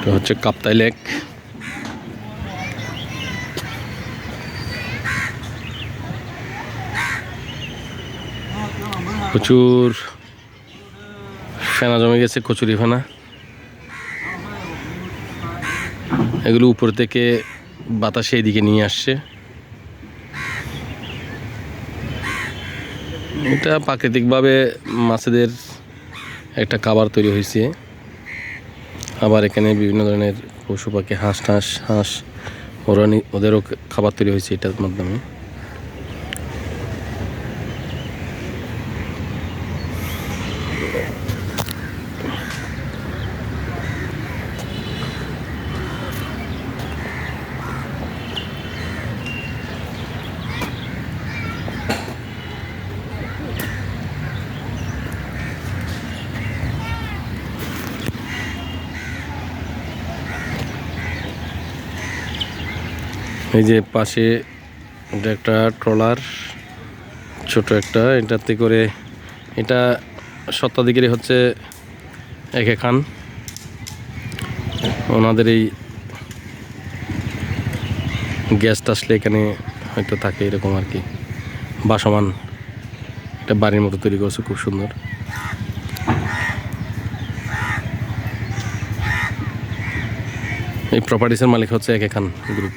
এটা হচ্ছে কাপ্তাই লেক। প্রচুর ফেনা জমে গেছে, কচুরি ফেনা। এগুলো উপর থেকে বাতাস এইদিকে নিয়ে আসছে। এটা প্রাকৃতিকভাবে মাছেদের একটা খাবার তৈরি হয়েছে। আবার এখানে বিভিন্ন ধরনের পশু পাখি, হাঁস ওদেরও খাবার তৈরি হয়েছে এটার মাধ্যমে। এই যে পাশে এটা একটা ট্রলার, ছোট একটা, এটাতে করে এটা সত্ত্বাধিকারী হচ্ছে একে খান। ওনাদের এই গ্যাসটা আসলে এখানে হয়তো থাকে এরকম আর কি, বাসমান একটা বাড়ির মতো তৈরি করছে, খুব সুন্দর। এই প্রপার্টিসের মালিক হচ্ছে একে খান গ্রুপ।